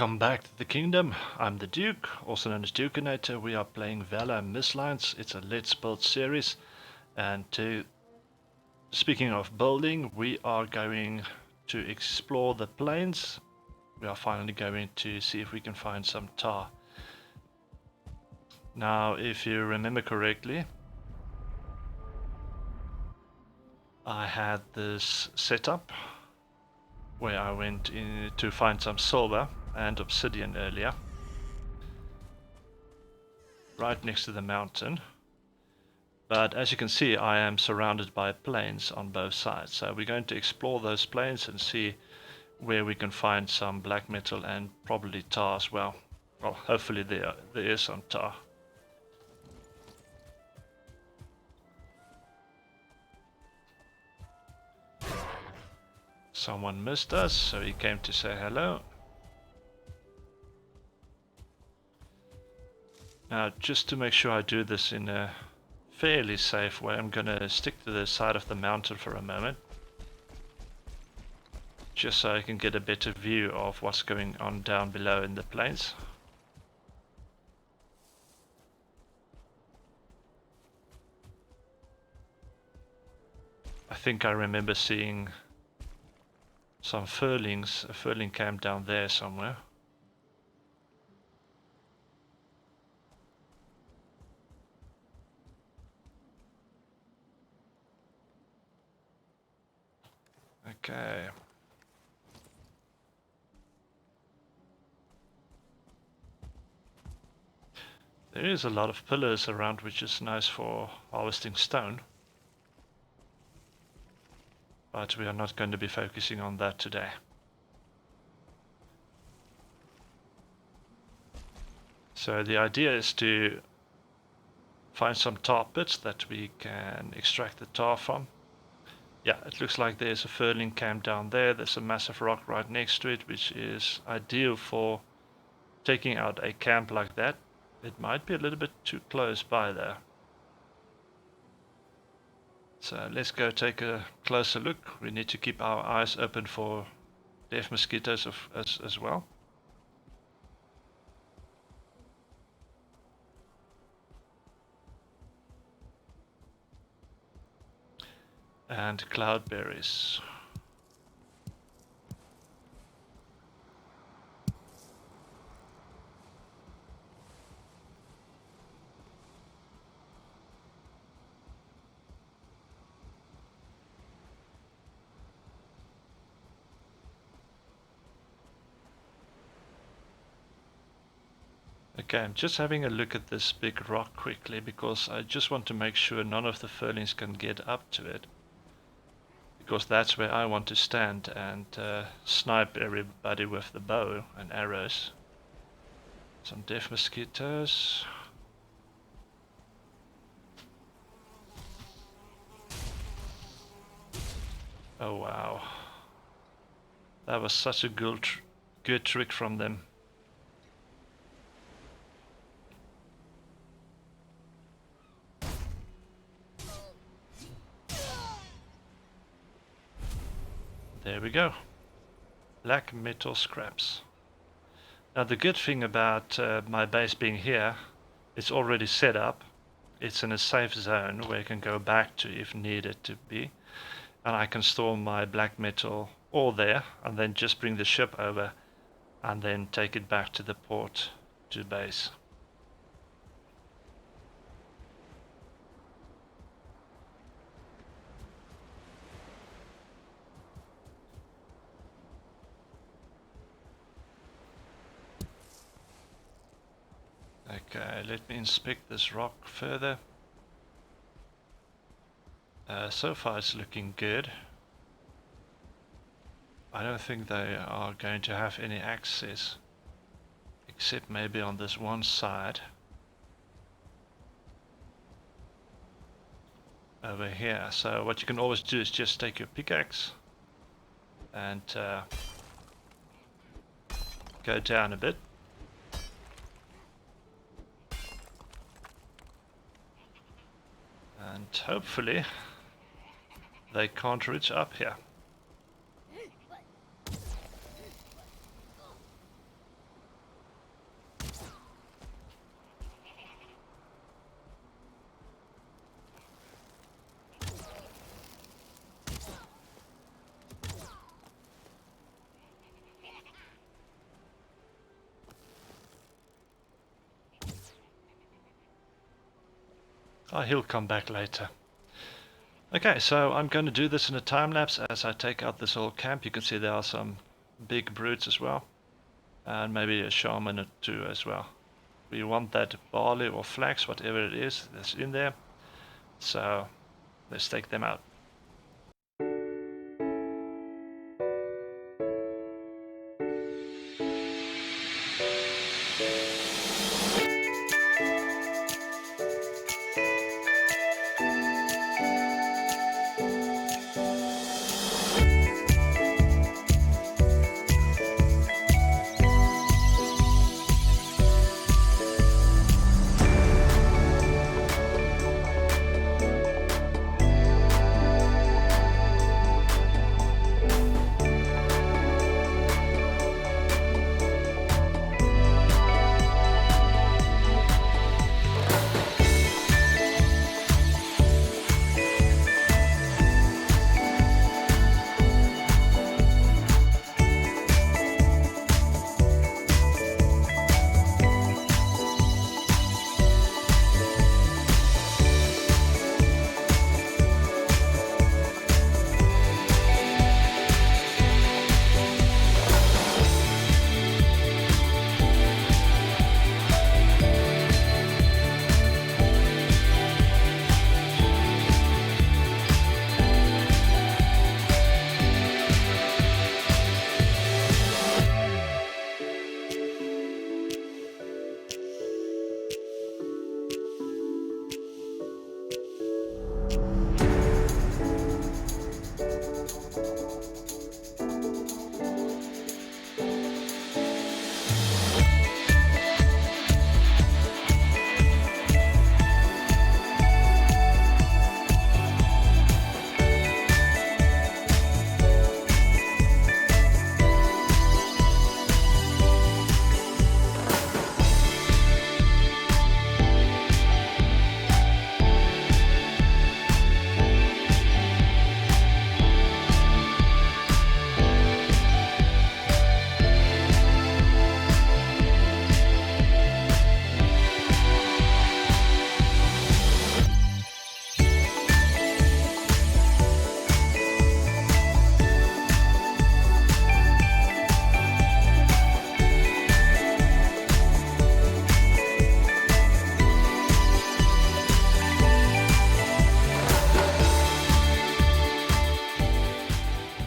Welcome back to the kingdom. I'm the Duke, also known as DUKeNATOR. We are playing Valheim Mistlands. It's a Let's Build series. And speaking of building, we are going to explore the plains. We are finally going to see if we can find some tar. Now, if you remember correctly, I had this setup where I went in to find some silver and obsidian earlier, right next to the mountain. But as you can see, I am surrounded by plains on both sides. So we're going to explore those plains and see where we can find some black metal and probably tar as well. Well, hopefully there is some tar. Someone missed us, so he came to say hello. Now, just to make sure I do this in a fairly safe way, I'm going to stick to the side of the mountain for a moment, just so I can get a better view of what's going on down below in the plains. I think I remember seeing some furlings, a furling camp down there somewhere. Okay. There is a lot of pillars around, which is nice for harvesting stone. But we are not going to be focusing on that today. So the idea is to find some tar pits that we can extract the tar from. Yeah, it looks like there's a furling camp down there. There's a massive rock right next to it, which is ideal for taking out a camp like that. It might be a little bit too close by there. So let's go take a closer look. We need to keep our eyes open for death mosquitoes as well. And cloudberries. Okay, I'm just having a look at this big rock quickly because I just want to make sure none of the furlings can get up to it. Because that's where I want to stand and snipe everybody with the bow and arrows. Some death mosquitoes. Oh wow. That was such a good trick from them. There we go. Black metal scraps. Now the good thing about my base being here, it's already set up. It's in a safe zone where I can go back to if needed to be. And I can store my black metal ore there and then just bring the ship over and then take it back to the port to base. Okay, let me inspect this rock further. So far it's looking good. I don't think they are going to have any access, except maybe on this one side over here. So what you can always do is just take your pickaxe and go down a bit. And hopefully they can't reach up here. He'll come back later. Okay, so I'm going to do this in a time lapse as I take out this whole camp. You can see there are some big brutes as well, and maybe a shaman or two as well. We want that barley or flax, whatever it is that's in there. So let's take them out.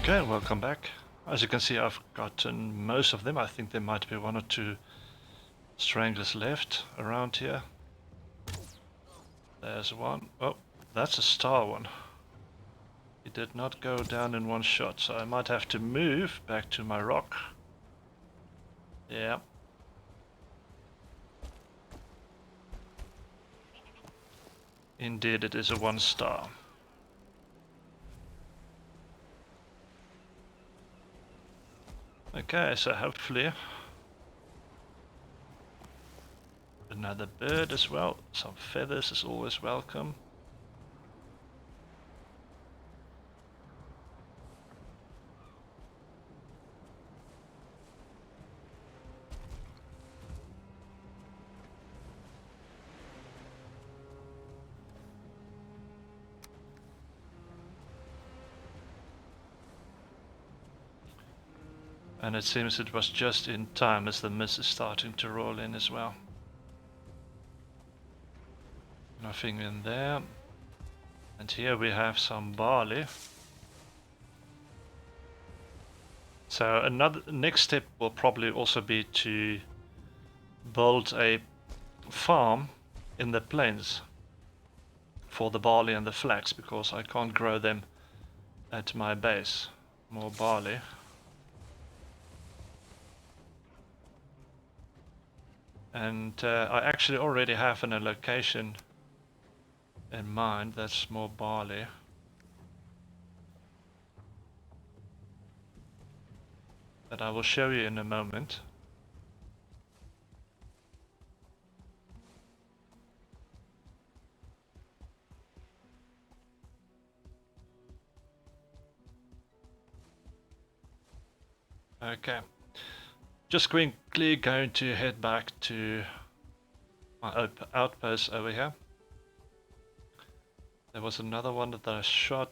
Okay, welcome back. As you can see, I've gotten most of them. I think there might be one or two stranglers left around here. There's one. Oh, that's a star one. He did not go down in one shot, so I might have to move back to my rock. Yeah. Indeed, it is a 1 star. Okay, so hopefully another bird as well. Some feathers is always welcome. And it seems it was just in time as the mist is starting to roll in as well. Nothing in there. And here we have some barley. So another next step will probably also be to build a farm in the plains for the barley and the flax, because I can't grow them at my base. More barley. And I actually already have an allocation in mind. That's more barley. That I will show you in a moment. Okay. Just quickly going to head back to my outpost over here. There was another one that I shot.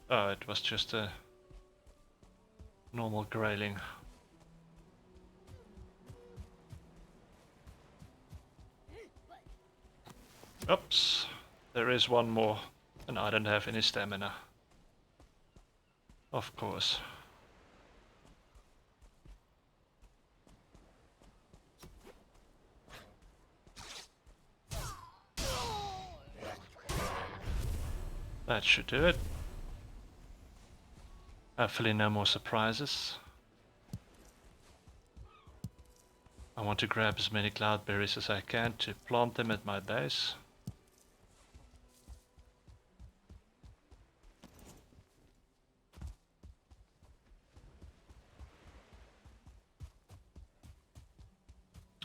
Oh, it was just a normal grayling. Oops, there is one more, and I don't have any stamina. Of course. That should do it. Hopefully no more surprises. I want to grab as many cloudberries as I can to plant them at my base.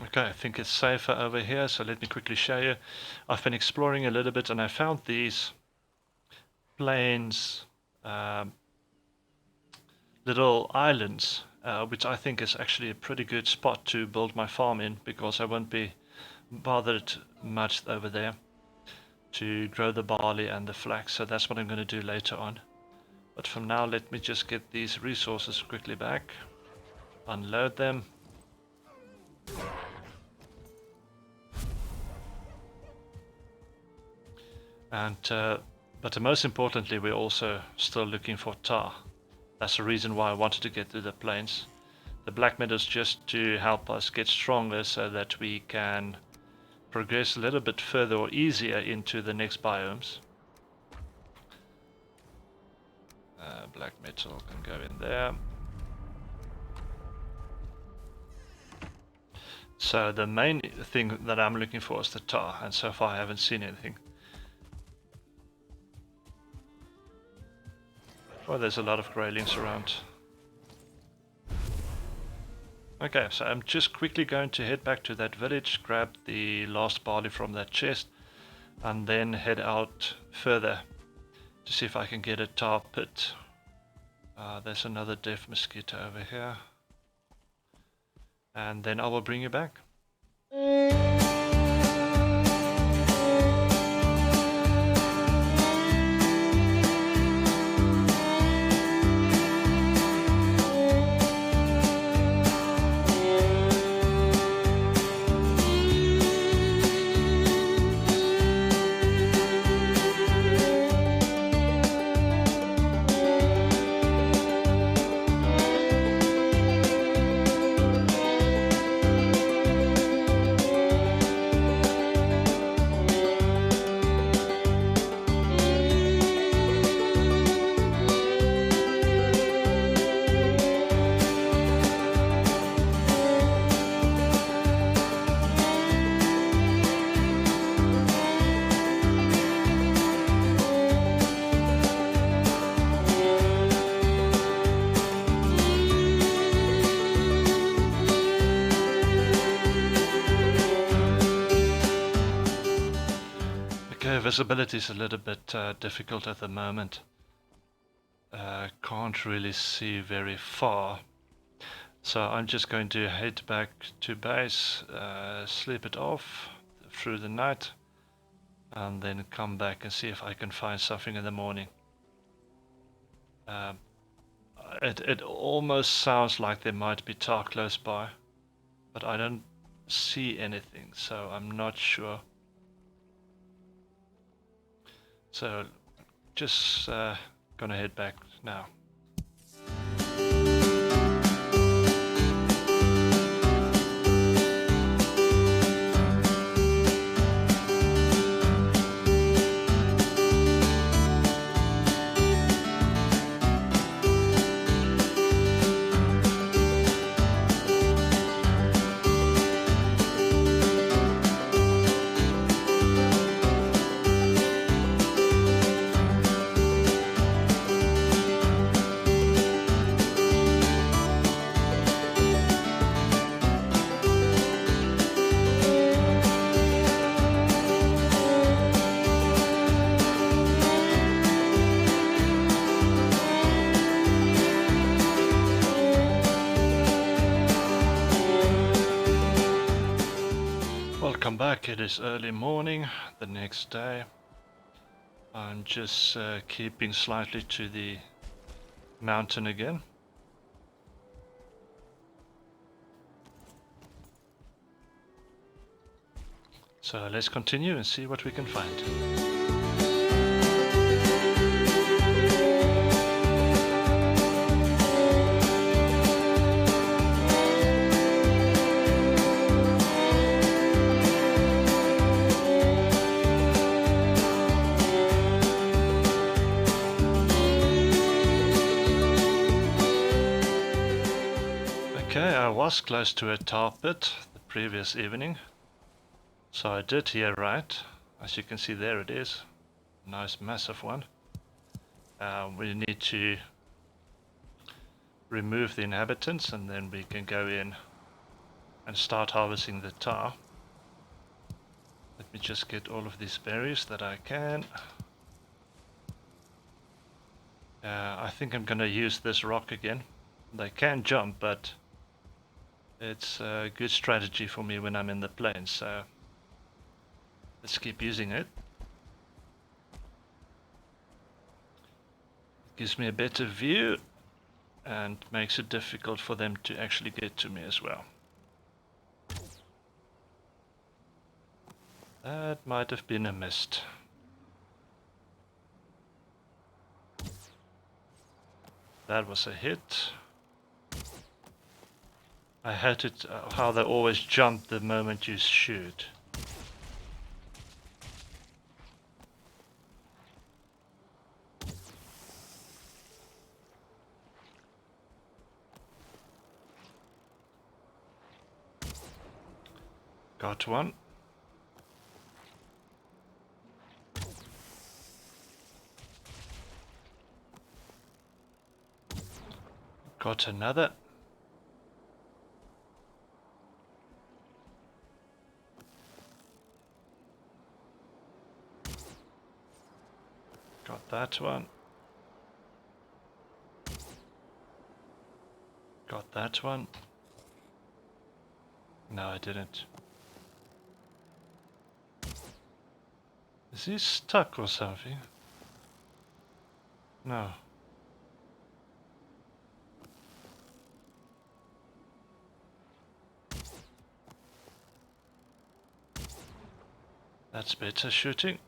Okay, I think it's safer over here, so let me quickly show you. I've been exploring a little bit and I found these plains, little islands, which I think is actually a pretty good spot to build my farm in, because I won't be bothered much over there to grow the barley and the flax, so that's what I'm going to do later on. But for now, let me just get these resources quickly back, unload them. And but most importantly, we're also still looking for tar. That's the reason why I wanted to get to the plains. The black metal's just to help us get stronger so that we can progress a little bit further or easier into the next biomes. Black metal can go in there. So the main thing that I'm looking for is the tar, and so far I haven't seen anything. Well, there's a lot of graylings around. Okay, so I'm just quickly going to head back to that village, grab the last barley from that chest, and then head out further to see if I can get a tar pit. There's another deaf mosquito over here. And then I will bring you back. Visibility is a little bit difficult at the moment. Can't really see very far. So I'm just going to head back to base, sleep it off through the night, and then come back and see if I can find something in the morning. It almost sounds like there might be tar close by, but I don't see anything, so I'm not sure. So, just gonna head back now. Welcome back. It is early morning the next day. I'm just keeping slightly to the mountain again. So let's continue and see what we can find. Okay, I was close to a tar pit the previous evening, so I did hear right. As you can see, there it is. Nice massive one. We need to remove the inhabitants and then we can go in and start harvesting the tar. Let me just get all of these berries that I can. I think I'm gonna use this rock again. They can jump, but it's a good strategy for me when I'm in the plains, so let's keep using it. It gives me a better view and makes it difficult for them to actually get to me as well. That might have been a mist. That was a hit. I hate it how they always jump the moment you shoot. Got one. Got another. Got that one. Got that one. No, I didn't. Is he stuck or something? No. That's better shooting.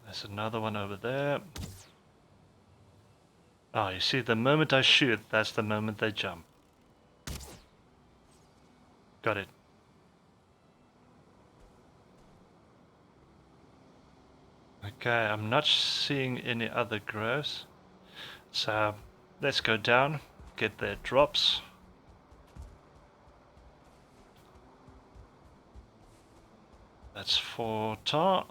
There's another one over there. Ah, you see, the moment I shoot, that's the moment they jump. Got it. Okay, I'm not seeing any other growth. So let's go down, get their drops. That's 4 tar.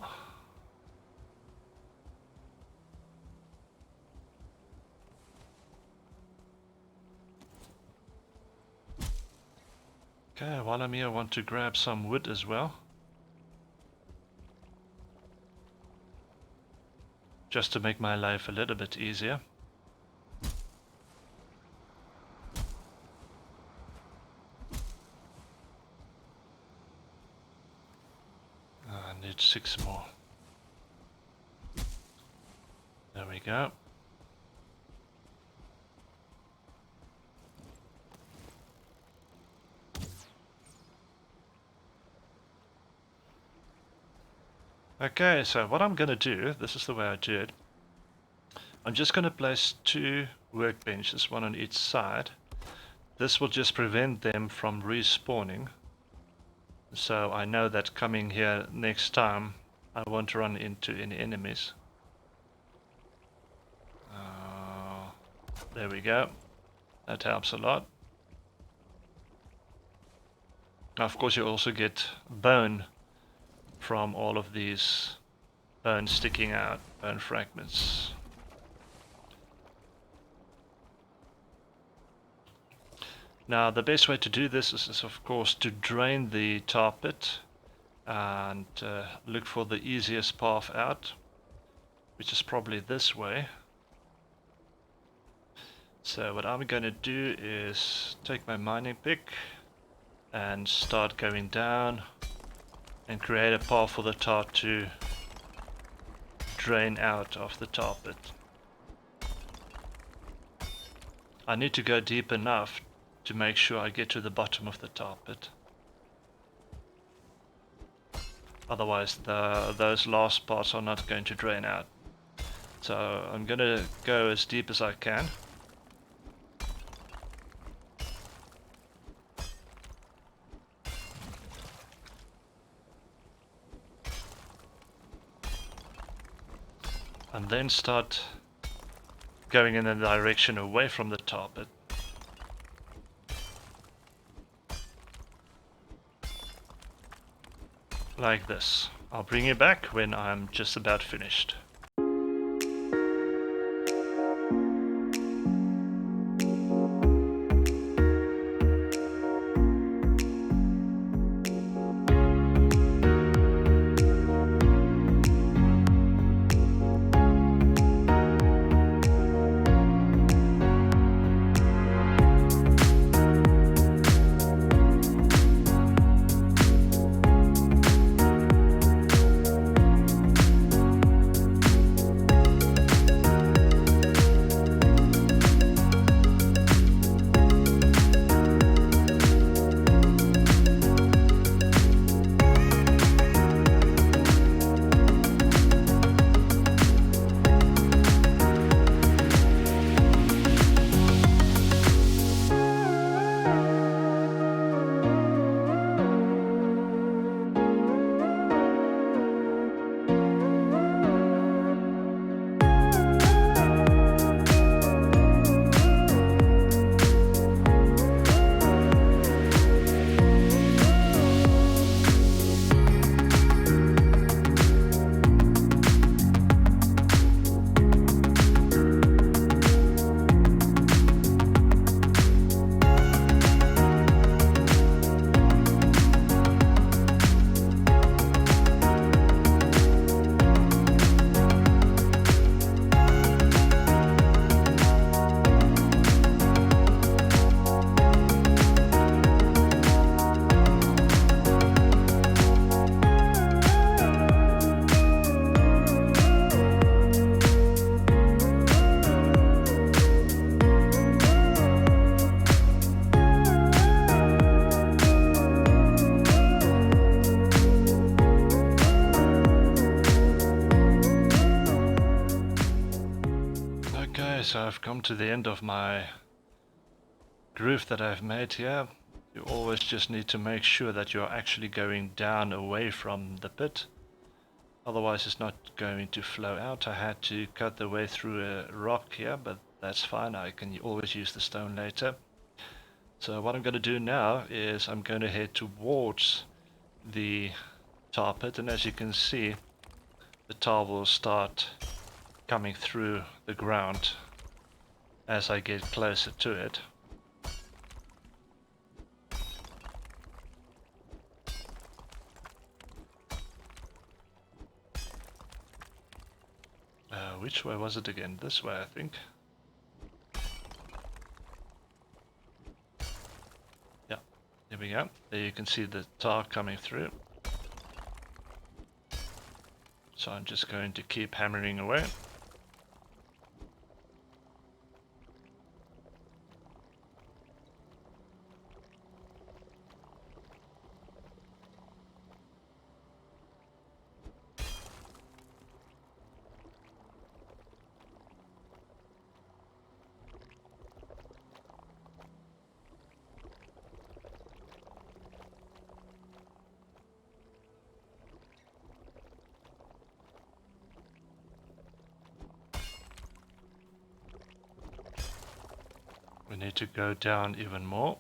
Okay, while I'm here, I want to grab some wood as well. Just to make my life a little bit easier. I need 6 more. There we go. Okay, so what I'm going to do, this is the way I do it. I'm just going to place 2 workbenches, one on each side. This will just prevent them from respawning. So I know that coming here next time, I won't run into any enemies. There we go. That helps a lot. Of course, you also get bone from all of these bones sticking out, bone fragments. Now the best way to do this is of course to drain the tar pit and look for the easiest path out, which is probably this way. So what I'm going to do is take my mining pick and start going down and create a path for the tar to drain out of the tar pit. I need to go deep enough to make sure I get to the bottom of the tar pit. Otherwise those last parts are not going to drain out. So I'm going to go as deep as I can. And then start going in a direction away from the tar pit. Like this. I'll bring you back when I'm just about finished. So I've come to the end of my groove that I've made here. You always just need to make sure that you're actually going down away from the pit. Otherwise it's not going to flow out. I had to cut the way through a rock here, but that's fine. I can always use the stone later. So what I'm going to do now is I'm going to head towards the tar pit, and as you can see, the tar will start coming through the ground as I get closer to it. Which way was it again? This way, I think. Yeah, there we go. There you can see the tar coming through. So I'm just going to keep hammering away. We need to go down even more.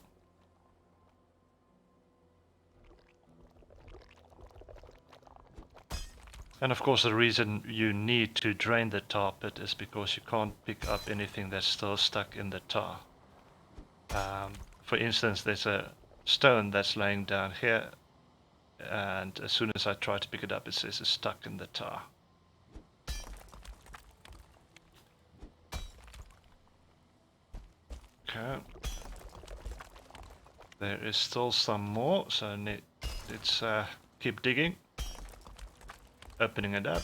And of course the reason you need to drain the tar pit is because you can't pick up anything that's still stuck in the tar. For instance, there's a stone that's laying down here, and as soon as I try to pick it up, it says it's stuck in the tar. Okay. There is still some more, so let's keep digging, opening it up.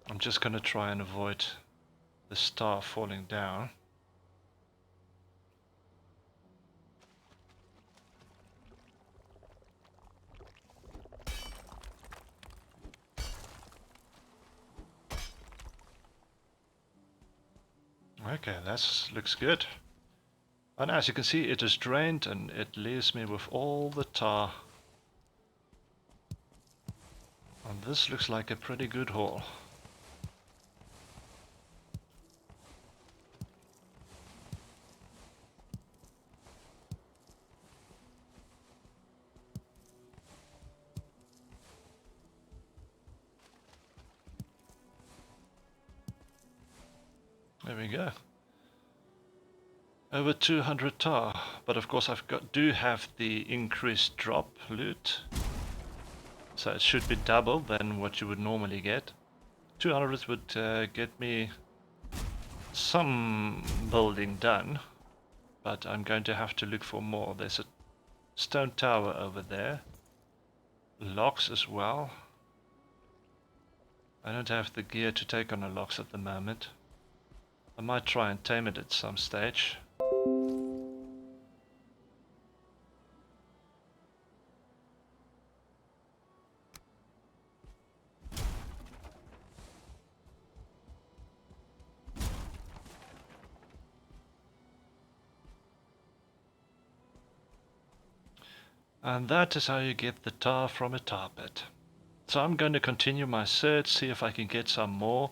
I'm just going to try and avoid the star falling down. Okay, that looks good. And as you can see, it is drained and it leaves me with all the tar. And this looks like a pretty good haul. There we go. Over 200 tar, but of course do have the increased drop loot, so it should be double than what you would normally get. 200 would get me some building done, but I'm going to have to look for more. There's a stone tower over there, locks as well. I don't have the gear to take on the locks at the moment. I might try and tame it at some stage. And that is how you get the tar from a tar pit. So I'm going to continue my search, see if I can get some more.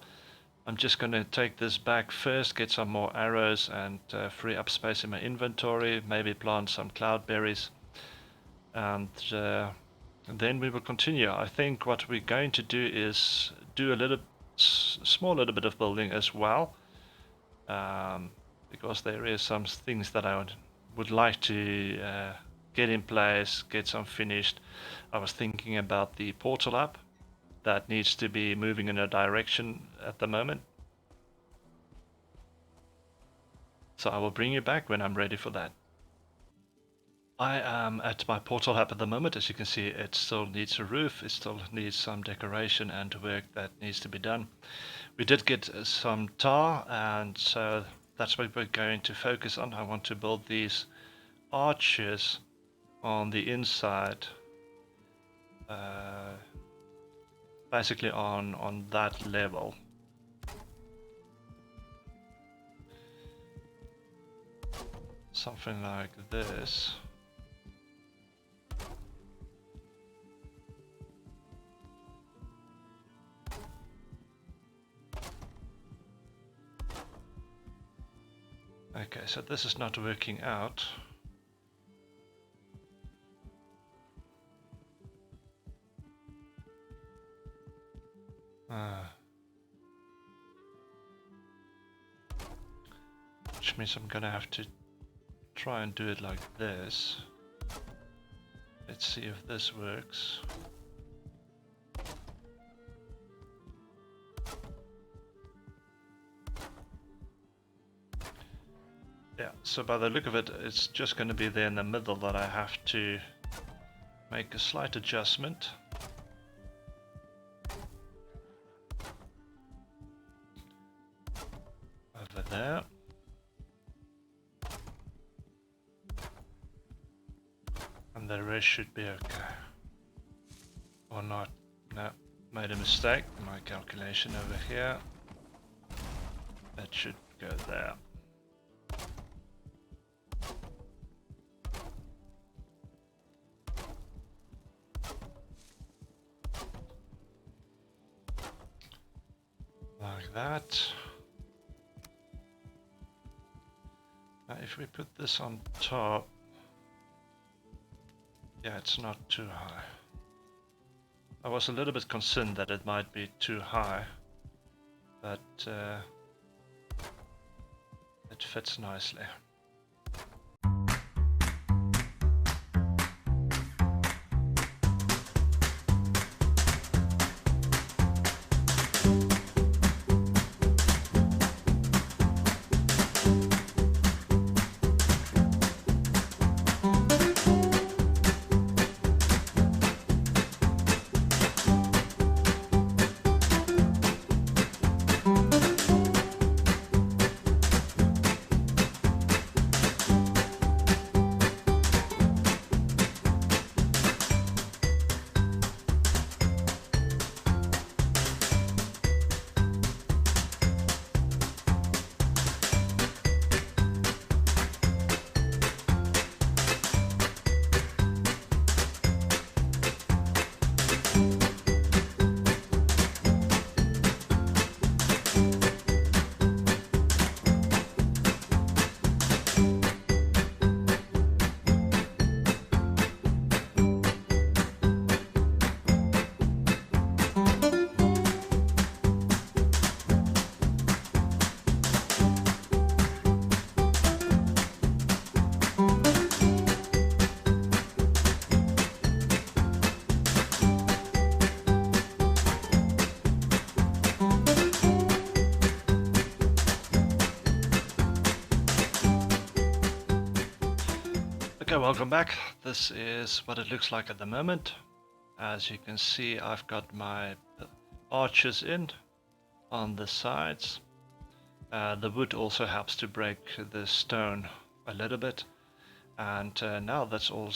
I'm just going to take this back first, get some more arrows and free up space in my inventory, maybe plant some cloudberries. And then we will continue. I think what we're going to do is do a small little bit of building as well. Because there is some things that I would like to get in place, get some finished. I was thinking about the portal up that needs to be moving in a direction at the moment. So I will bring you back when I'm ready for that. I am at my portal hub at the moment. As you can see, it still needs a roof, it still needs some decoration and work that needs to be done. We did get some tar, and so that's what we're going to focus on. I want to build these arches on the inside, basically on that level. Something like this. Okay, so this is not working out. Which means I'm gonna have to try and do it like this. Let's see if this works. Yeah, so by the look of it, it's just going to be there in the middle that I have to make a slight adjustment. Over there. And the rest should be okay. Or not. No, made a mistake in my calculation over here. That should go there. Like that. Now if we put this on top, yeah, it's not too high. I was a little bit concerned that it might be too high, but it fits nicely. Okay, welcome back. This is what it looks like at the moment. As you can see, I've got my arches in on the sides. The wood also helps to break the stone a little bit. And now that's all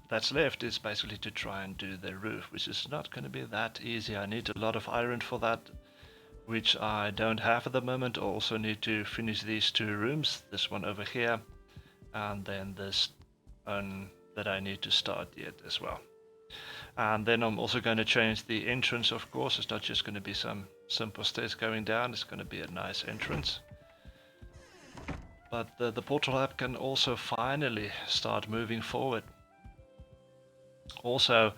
that's left is basically to try and do the roof, which is not going to be that easy. I need a lot of iron for that, which I don't have at the moment. I also need to finish these two rooms, this one over here, and then this one that I need to start yet as well. And then I'm also going to change the entrance, of course. It's not just going to be some simple stairs going down, it's going to be a nice entrance. But the portal hub can also finally start moving forward. Also,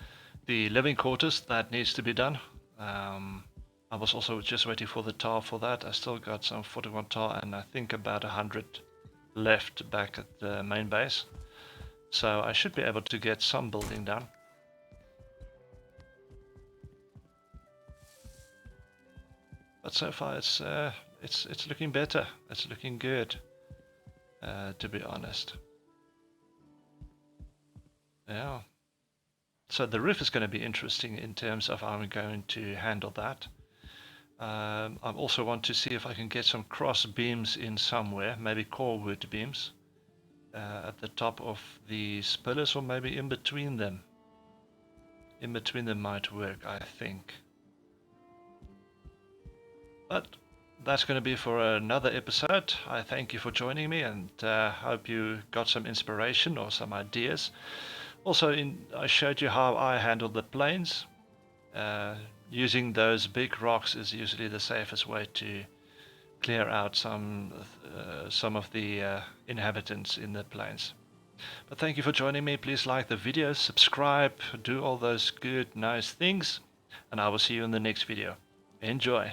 the living quarters, that needs to be done. I was also just waiting for the tar for that. I still got some 41 tar and I think about 100 left back at the main base. So I should be able to get some building done. But so far it's looking better. It's looking good, to be honest. Yeah. So the roof is going to be interesting in terms of how I'm going to handle that. I also want to see if I can get some cross beams in somewhere, maybe core wood beams at the top of these pillars, or maybe in between them. In between them might work, I think. But that's going to be for another episode. I thank you for joining me and hope you got some inspiration or some ideas. Also, I showed you how I handle the plains. Using those big rocks is usually the safest way to clear out some of the inhabitants in the plains. But thank you for joining me. Please like the video, subscribe, do all those good, nice things, and I will see you in the next video. Enjoy.